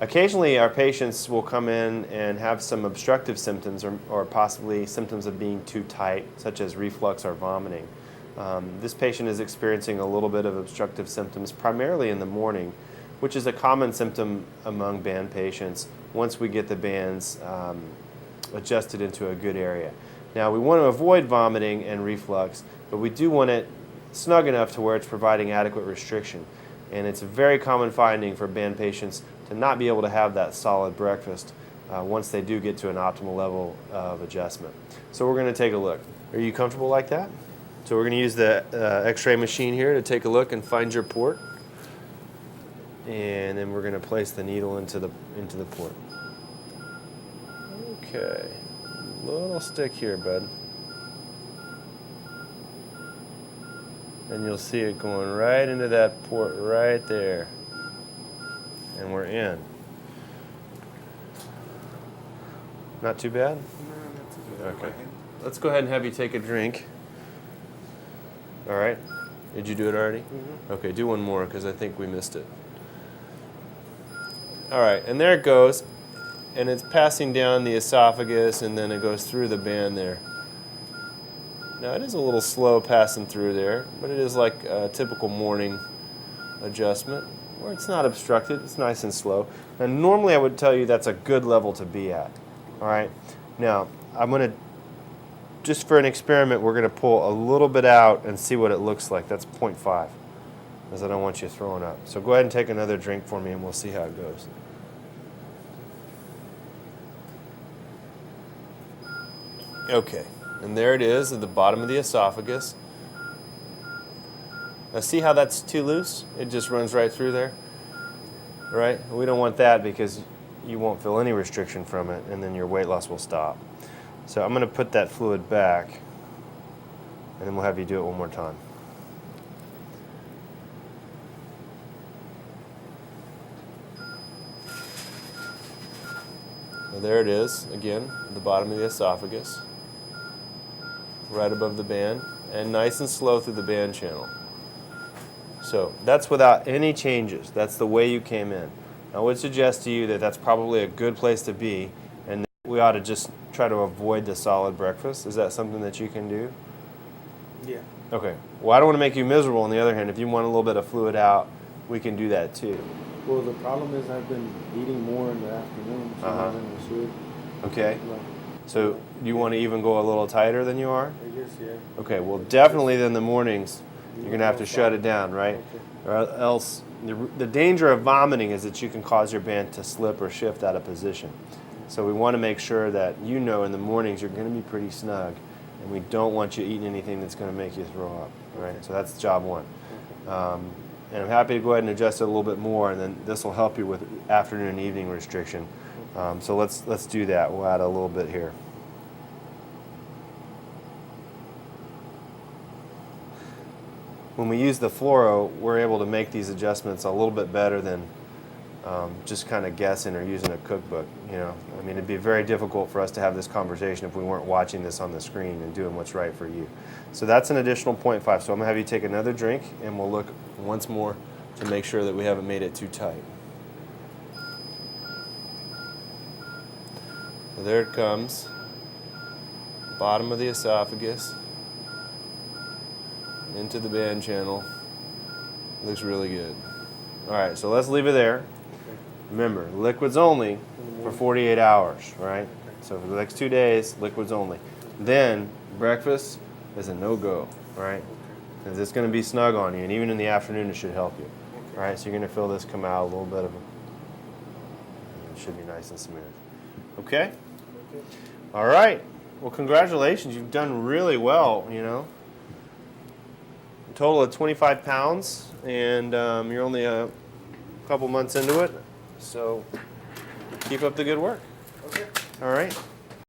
Occasionally, our patients will come in and have some obstructive symptoms or possibly symptoms of being too tight, such as reflux or vomiting. This patient is experiencing a little bit of obstructive symptoms, primarily in the morning, which is a common symptom among band patients once we get the bands adjusted into a good area. Now, we want to avoid vomiting and reflux, but we do want it snug enough to where it's providing adequate restriction. And it's a very common finding for band patients to not be able to have that solid breakfast once they do get to an optimal level of adjustment. So we're going to take a look. Are you comfortable like that? So we're going to use the x-ray machine here to take a look and find your port. And then we're going to place the needle into the port. Okay, little stick here, bud. And you'll see it going right into that port right there. And we're in. Not too bad? No, not too bad. Okay. Let's go ahead and have you take a drink. All right. Did you do it already? Mm-hmm. Okay, do one more because I think we missed it. All right, and there it goes. And it's passing down the esophagus, and then it goes through the band there. Now, it is a little slow passing through there, but it is like a typical morning adjustment where it's not obstructed. It's nice and slow. And normally I would tell you that's a good level to be at. All right. Now, I'm going to, just for an experiment, we're going to pull a little bit out and see what it looks like. That's 0.5, as I don't want you throwing up. So go ahead and take another drink for me, and we'll see how it goes. Okay, and there it is at the bottom of the esophagus. Now see how that's too loose? It just runs right through there, right? We don't want that because you won't feel any restriction from it, and then your weight loss will stop. So I'm going to put that fluid back, and then we'll have you do it one more time. So there it is, again, at the bottom of the esophagus, right above the band, and nice and slow through the band channel. So that's without any changes. That's the way you came in. I would suggest to you that that's probably a good place to be, and we ought to just try to avoid the solid breakfast. Is that something that you can do? Yeah. Okay. Well, I don't want to make you miserable. On the other hand, if you want a little bit of fluid out, we can do that too. Well, the problem is I've been eating more in the afternoon, so I should. Okay. Like, So do you want to even go a little tighter than you are? I guess, yeah. Okay. Well, definitely in the mornings, you're going to have to shut it down, right? Okay. Or else the danger of vomiting is that you can cause your band to slip or shift out of position. So we want to make sure that in the mornings you're going to be pretty snug, and we don't want you eating anything that's going to make you throw up, right? So that's job one. And I'm happy to go ahead and adjust it a little bit more, and then this will help you with afternoon and evening restriction. So let's do that. We'll add a little bit here. When we use the fluoro, we're able to make these adjustments a little bit better than just kind of guessing or using a cookbook. I mean, it'd be very difficult for us to have this conversation if we weren't watching this on the screen and doing what's right for you. So that's an additional 0.5. So I'm going to have you take another drink, and we'll look once more to make sure that we haven't made it too tight. So there it comes, bottom of the esophagus, into the band channel. Looks really good. All right, so let's leave it there. Remember, liquids only for 48 hours, right? So for the next 2 days, liquids only. Then breakfast is a no-go, right? Because it's going to be snug on you, and even in the afternoon it should help you. All right, so you're going to feel this come out a little bit of it should be nice and smooth. Okay? All right. Well, congratulations. You've done really well, A total of 25 pounds, and you're only a couple months into it. So keep up the good work. Okay. All right.